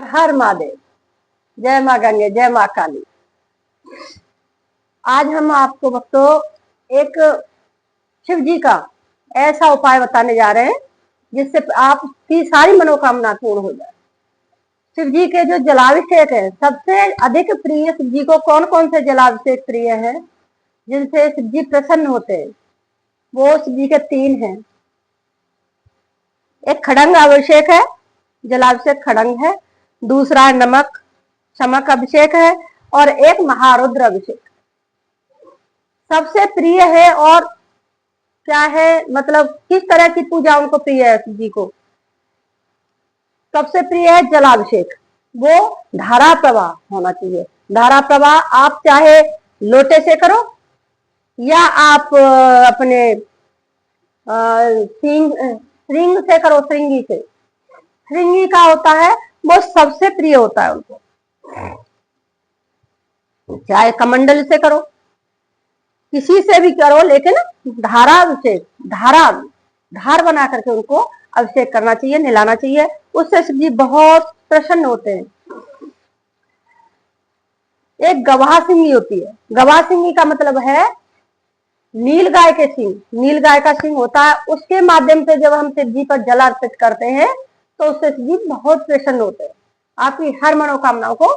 हर महादेव। जय माँ गंगे, जय माँ काली। आज हम आपको भक्तों एक शिव जी का ऐसा उपाय बताने जा रहे हैं जिससे आपकी सारी मनोकामना पूर्ण हो जाए। शिव जी के जो जलाभिषेक है, सबसे अधिक प्रिय शिव जी को कौन कौन से जलाभिषेक प्रिय है जिनसे शिव जी प्रसन्न होते हैं, वो शिव जी के 3 हैं। एक खड़ंग अभिषेक है, जलाभिषेक खड़ंग है। दूसरा नमक शमक अभिषेक है और एक महारुद्र अभिषेक सबसे प्रिय है। और क्या है, मतलब किस तरह की पूजा उनको प्रिय है शिव जी को? सबसे प्रिय है जलाभिषेक, वो धारा प्रवाह होना चाहिए। धारा प्रवाह आप चाहे लोटे से करो या आप अपने श्रृंग से करो, श्रृंगी से। श्रृंगी का होता है वो सबसे प्रिय होता है उनको। चाहे कमंडल से करो, किसी से भी करो, लेकिन धारा अभिषेक, धार बना करके उनको अभिषेक करना चाहिए, नहलाना चाहिए। उससे शिव जी बहुत प्रसन्न होते हैं। एक गवाह सिंगी होती है। गवाह सिंगी का मतलब है नील गाय के सिंग। नील गाय का सिंग होता है, उसके माध्यम से जब हम शिव जी पर जल अर्पित करते हैं तो उससे शिव जी बहुत प्रसन्न होते हैं, आपकी हर मनोकामनाओं को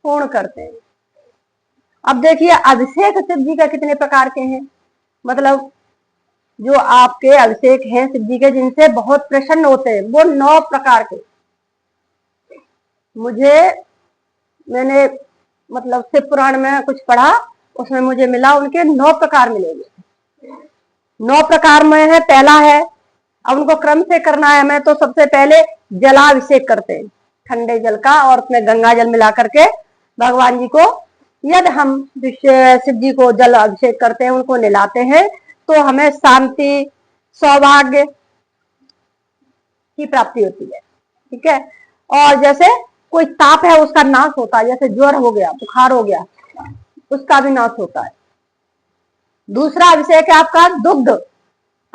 पूर्ण करते हैं। अब देखिए अभिषेक शिव जी का कितने प्रकार के हैं। मतलब जो आपके अभिषेक हैं शिव जी के जिनसे बहुत प्रसन्न होते हैं, वो 9 प्रकार के। मैंने मतलब शिव पुराण में कुछ पढ़ा, उसमें मुझे मिला उनके 9 प्रकार मिलेंगे। 9 प्रकार में है, पहला है, अब उनको क्रम से करना है हमें, तो सबसे पहले जलाभिषेक करते हैं ठंडे जल का, और उसमें गंगा जल मिला करके भगवान जी को, यदि हम शिव जी को जल अभिषेक करते हैं, उनको नहलाते हैं, तो हमें शांति सौभाग्य की प्राप्ति होती है। ठीक है। और जैसे कोई ताप है उसका नाश होता है, जैसे ज्वर हो गया, बुखार हो गया, उसका भी नाश होता है। दूसरा अभिषेक है आपका दुग्ध,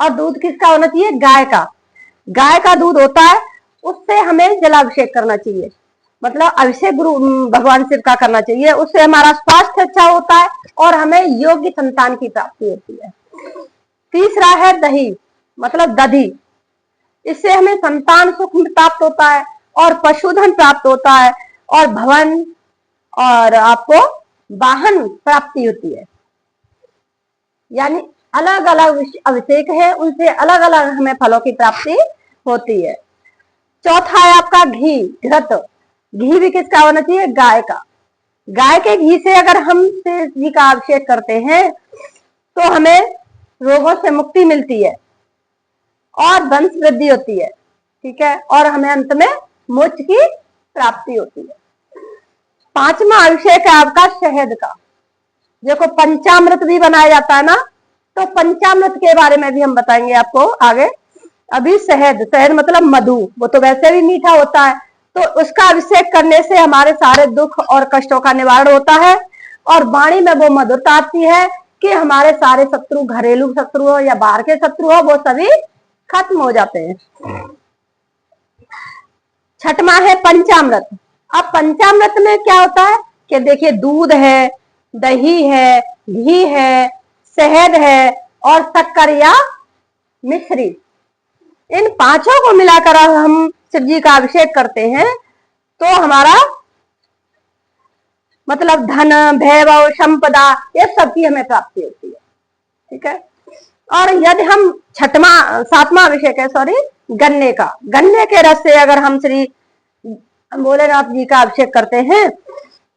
और दूध किसका होना चाहिए? गाय का। गाय का दूध होता है, उससे हमें जलाभिषेक करना चाहिए। मतलब अभिषेक गुरु भगवान शिव का करना चाहिए, उससे हमारा स्वास्थ्य अच्छा होता है और हमें योग्य संतान की प्राप्ति होती है। तीसरा है दही, मतलब दधी, इससे हमें संतान सुख प्राप्त होता है और पशुधन प्राप्त होता है और भवन और आपको वाहन प्राप्ति होती है। यानी अलग अलग अभिषेक है, उनसे अलग अलग हमें फलों की प्राप्ति होती है। चौथा है आपका घी, घृत। घी भी किसका होना चाहिए? गाय का। गाय के घी से अगर हम शिव जी का अभिषेक करते हैं तो हमें रोगों से मुक्ति मिलती है और वंश वृद्धि होती है। ठीक है। और हमें अंत में मोक्ष की प्राप्ति होती है। 5वां अभिषेक है आपका शहद का। देखो पंचामृत भी बनाया जाता है ना, तो पंचामृत के बारे में भी हम बताएंगे आपको आगे। अभी शहद मतलब मधु, वो तो वैसे भी मीठा होता है, तो उसका अभिषेक करने से हमारे सारे दुख और कष्टों का निवारण होता है और वाणी में वो मधुरता आती है कि हमारे सारे शत्रु, घरेलू शत्रु हो या बाहर के शत्रु हो, वो सभी खत्म हो जाते हैं। 6वां है पंचामृत। अब पंचामृत में क्या होता है कि देखिए दूध है, दही है, घी है, शहद है और शक्कर या मिश्री, इन 5 को मिलाकर हम शिव जी का अभिषेक करते हैं तो हमारा मतलब धन, वैभव, संपदा, ये सब की हमें प्राप्ति होती है। ठीक है। और यदि हम 7वां अभिषेक है गन्ने का। गन्ने के रस से अगर हम श्री भोलेनाथ जी का अभिषेक करते हैं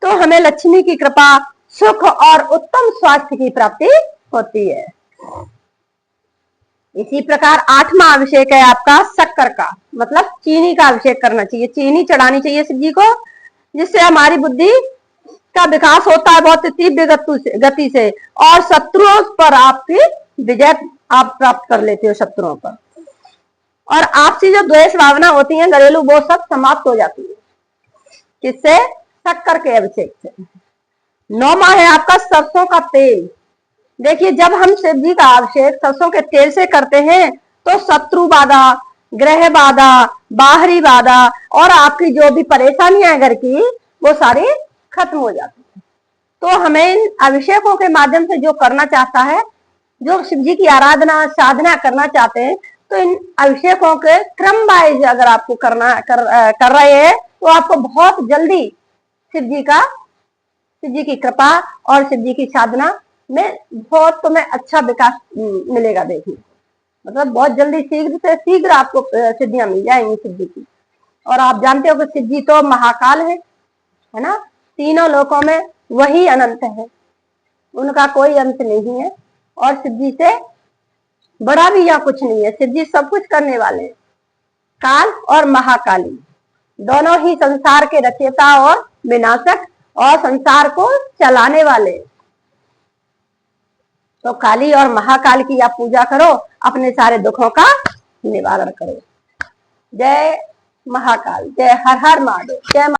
तो हमें लक्ष्मी की कृपा, सुख और उत्तम स्वास्थ्य की प्राप्ति होती है। इसी प्रकार 8वां अभिषेक है आपका शक्कर का, मतलब चीनी का अभिषेक करना चाहिए। चीनी चढ़ानी चाहिए शिव जी को, जिससे हमारी बुद्धि का विकास होता है बहुत तीव्र गति से, और शत्रुओं पर आपकी विजय आप प्राप्त कर लेते हो, शत्रुओं पर। और आपसी जो द्वेष भावना होती है घरेलू, वो सब समाप्त हो जाती है किससे? शक्कर के अभिषेक से। 9वां है आपका सरसों का तेल। देखिए जब हम शिव जी का अभिषेक सरसों के तेल से करते हैं तो शत्रु बाधा, ग्रह बाधा, बाहरी बाधा और आपकी जो भी परेशानियां हैं घर की, वो सारी खत्म हो जाती है। तो हमें इन अभिषेकों के माध्यम से जो करना चाहता है, जो शिव जी की आराधना साधना करना चाहते हैं, तो इन अभिषेकों के क्रम वाइज अगर आपको कर रहे हैं, तो आपको बहुत जल्दी शिव जी की कृपा और शिव जी की साधना में बहुत तुम्हें अच्छा विकास मिलेगा। देखिए, मतलब बहुत जल्दी शीघ्र से शीघ्र आपको सिद्धियां मिल जाएंगी शिव जी की। और आप जानते हो कि शिव जी तो महाकाल है ना, तीनों लोकों में वही अनंत है, उनका कोई अंत नहीं है। और शिव जी से बड़ा भी यहाँ कुछ नहीं है। शिव जी सब कुछ करने वाले हैं, काल और महाकाली दोनों ही संसार के रचयिता और विनाशक और संसार को चलाने वाले। तो काली और महाकाल की आप पूजा करो, अपने सारे दुखों का निवारण करो। जय महाकाल, जय हर हर महादेव, जय